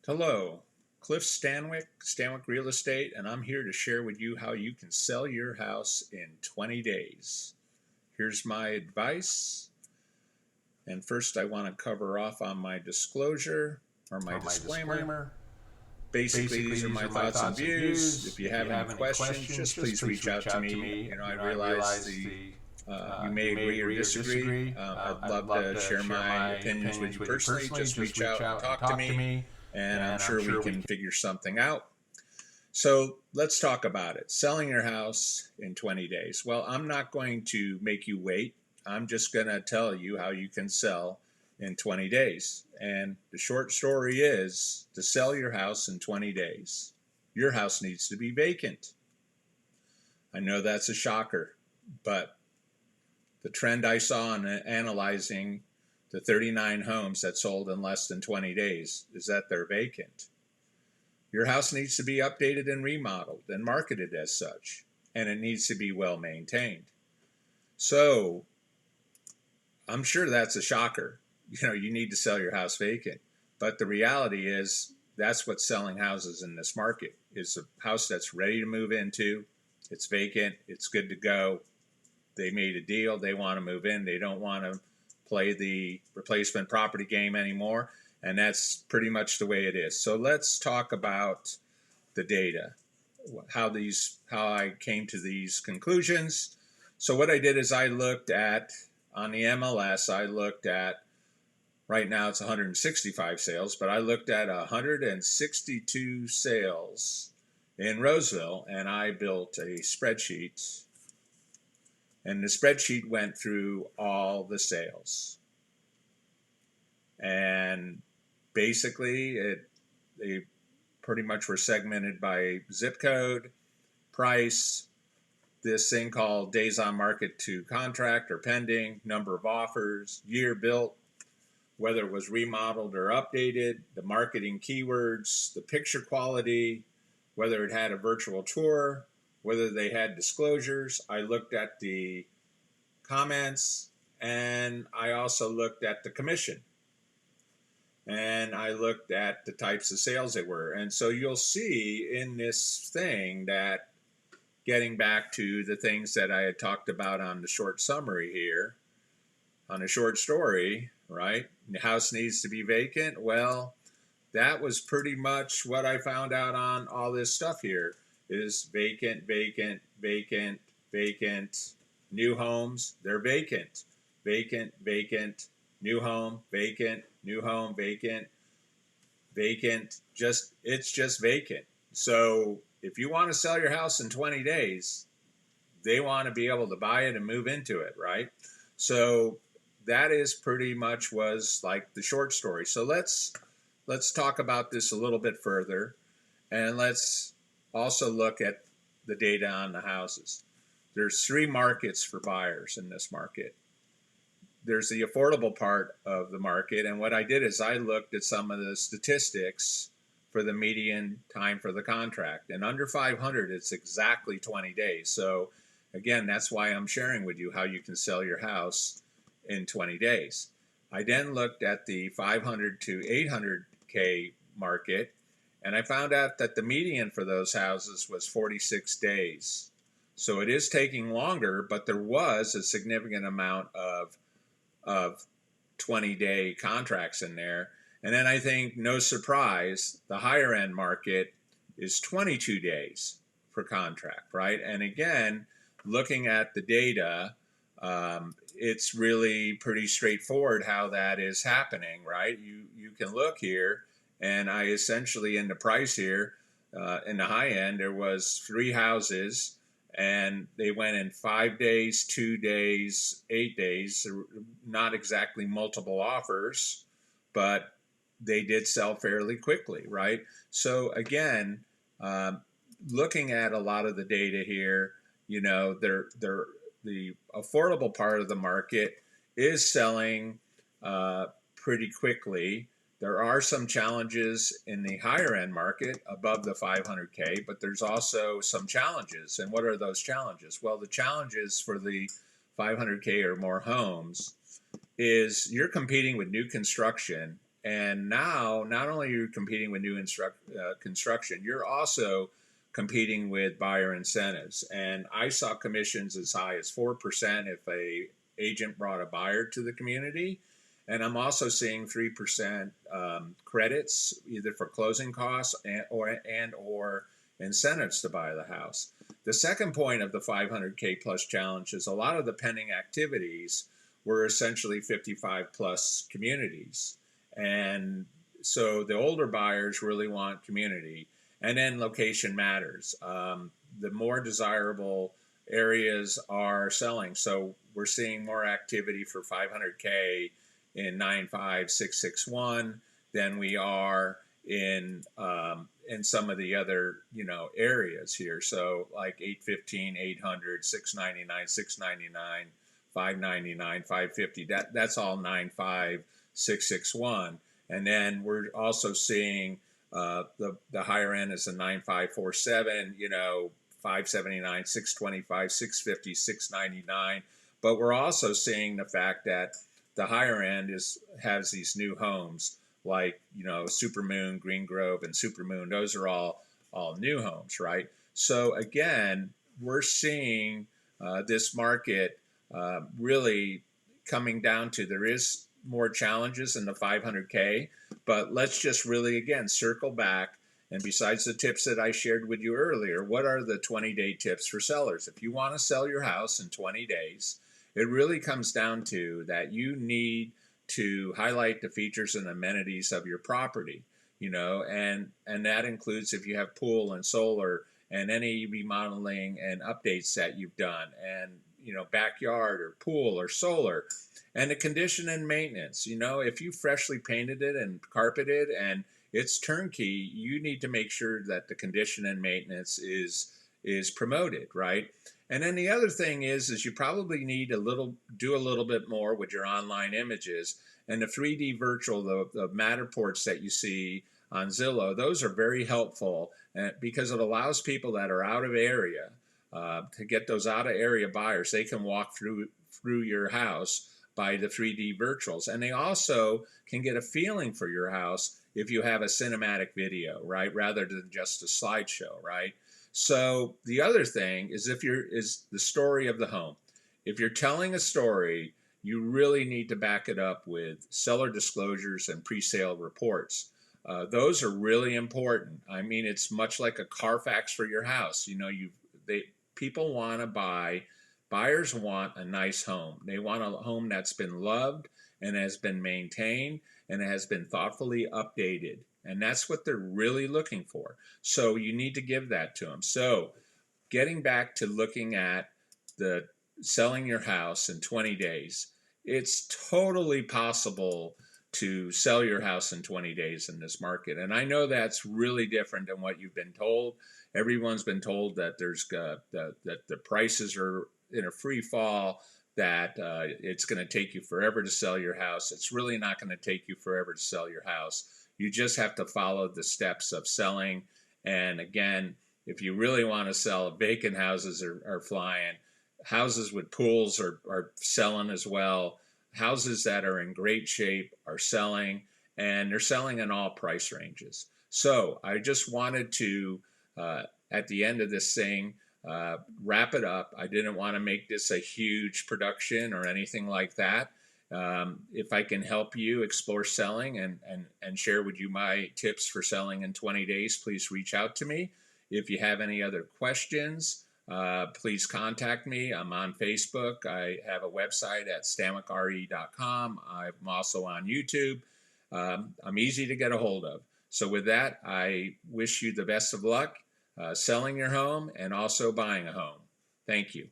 Hello, Cliff Stanwick Real Estate, and I'm here to share with you how you can sell your house in 20 days. Here's my advice. And first, I want to cover off on my disclosure or my disclaimer. Basically, these are my thoughts and views. If you have any questions, just please reach out to me. I realize you may agree or disagree. I'd love to share my opinions with you personally. Just reach out and talk to me, and I'm sure we can figure something out. So let's talk about it. Selling your house in 20 days. Well, I'm not going to make you wait. I'm just going to tell you how you can sell in 20 days. And the short story is, to sell your house in 20 days, your house needs to be vacant. I know that's a shocker, but the trend I saw in analyzing the 39 homes that sold in less than 20 days is that they're vacant. Your house needs to be updated and remodeled and marketed as such, and it needs to be well maintained. So I'm sure that's a shocker. You need to sell your house vacant. But the reality is, that's what's selling houses in this market, is a house that's ready to move into. It's vacant. It's good to go. They made a deal. They want to move in. They don't want to play the replacement property game anymore. And that's pretty much the way it is. So let's talk about the data, how I came to these conclusions. So what I did is I looked at, on the MLS, right now it's 165 sales, but I looked at 162 sales in Roseville, and I built a spreadsheet. And the spreadsheet went through all the sales. And basically, they pretty much were segmented by zip code, price, this thing called days on market to contract or pending, number of offers, year built, whether it was remodeled or updated, the marketing keywords, the picture quality, whether it had a virtual tour, whether they had disclosures. I looked at the comments, and I also looked at the commission. And I looked at the types of sales they were. And so you'll see in this thing that, getting back to the things that I had talked about on the short summary here, on a short story, right? The house needs to be vacant. Well, that was pretty much what I found out on all this stuff here, is vacant, vacant, vacant, vacant. New homes, they're vacant. Vacant, vacant, new home, vacant, new home, vacant, vacant. It's just vacant. So if you want to sell your house in 20 days, they want to be able to buy it and move into it, right? So that is pretty much was like the short story. So let's talk about this a little bit further, and let's also look at the data on the houses. There's three markets for buyers in this market. There's the affordable part of the market, and what I did is I looked at some of the statistics for the median time for the contract. And under 500, it's exactly 20 days. So again, that's why I'm sharing with you how you can sell your house in 20 days. I then looked at the 500 to 800K market, and I found out that the median for those houses was 46 days. So it is taking longer, but there was a significant amount of 20-day contracts in there. And then I think, no surprise, the higher end market is 22 days for contract, right? And again, looking at the data, it's really pretty straightforward how that is happening, right? You can look here, and I essentially, in the price here, in the high end, there was 3 houses, and they went in 5 days, 2 days, 8 days, not exactly multiple offers, but they did sell fairly quickly, right? So again, looking at a lot of the data here, the affordable part of the market is selling pretty quickly. There are some challenges in the higher end market above the 500K, but there's also some challenges. And what are those challenges? Well, the challenges for the 500K or more homes is you're competing with new construction And now, not only are you competing with new construction, you're also competing with buyer incentives. And I saw commissions as high as 4% if a agent brought a buyer to the community. And I'm also seeing 3% credits either for closing costs or incentives to buy the house. The second point of the 500K plus challenge is a lot of the pending activities were essentially 55 plus communities. And so the older buyers really want community. And then location matters. The more desirable areas are selling. So we're seeing more activity for 500K in 95661 than we are in some of the other areas here. So like 815, 800, 699, 699, 599, 550. That's all 95661. And then we're also seeing the higher end is a 9547, 579, 625, 650, 699. But we're also seeing the fact that the higher end has these new homes like Supermoon, Green Grove, and Supermoon. Those are all new homes, right? So again, we're seeing this market really coming down to there is more challenges in the 500K, but let's just really again circle back. And besides the tips that I shared with you earlier, what are the 20-day tips for sellers? If you want to sell your house in 20 days, it really comes down to that you need to highlight the features and amenities of your property, and that includes if you have pool and solar and any remodeling and updates that you've done, and backyard or pool or solar, and the condition and maintenance. If you freshly painted it and carpeted and it's turnkey, you need to make sure that the condition and maintenance is promoted, right? And then the other thing is you probably need do a little bit more with your online images and the 3D virtual, the Matterports that you see on Zillow. Those are very helpful because it allows people that are out of area to get those out of area buyers. They can walk through your house by the 3D virtuals, and they also can get a feeling for your house if you have a cinematic video, right, rather than just a slideshow, right? So the other thing is is the story of the home. If you're telling a story, you really need to back it up with seller disclosures and pre-sale reports. Those are really important. I mean, it's much like a Carfax for your house. People want to buy. Buyers want a nice home. They want a home that's been loved and has been maintained and has been thoughtfully updated. And that's what they're really looking for. So you need to give that to them. So getting back to looking at the selling your house in 20 days, it's totally possible to sell your house in 20 days in this market. And I know that's really different than what you've been told. Everyone's been told that that the prices are in a free fall, that it's going to take you forever to sell your house. It's really not going to take you forever to sell your house. You just have to follow the steps of selling. And again, if you really want to sell, vacant houses are flying. Houses with pools are selling as well. Houses that are in great shape are selling, and they're selling in all price ranges. So I just wanted to, at the end of this thing, wrap it up. I didn't want to make this a huge production or anything like that. If I can help you explore selling and share with you my tips for selling in 20 days, please reach out to me. If you have any other questions, please contact me. I'm on Facebook. I have a website at stanwickre.com. I'm also on YouTube. I'm easy to get a hold of. So with that, I wish you the best of luck selling your home and also buying a home. Thank you.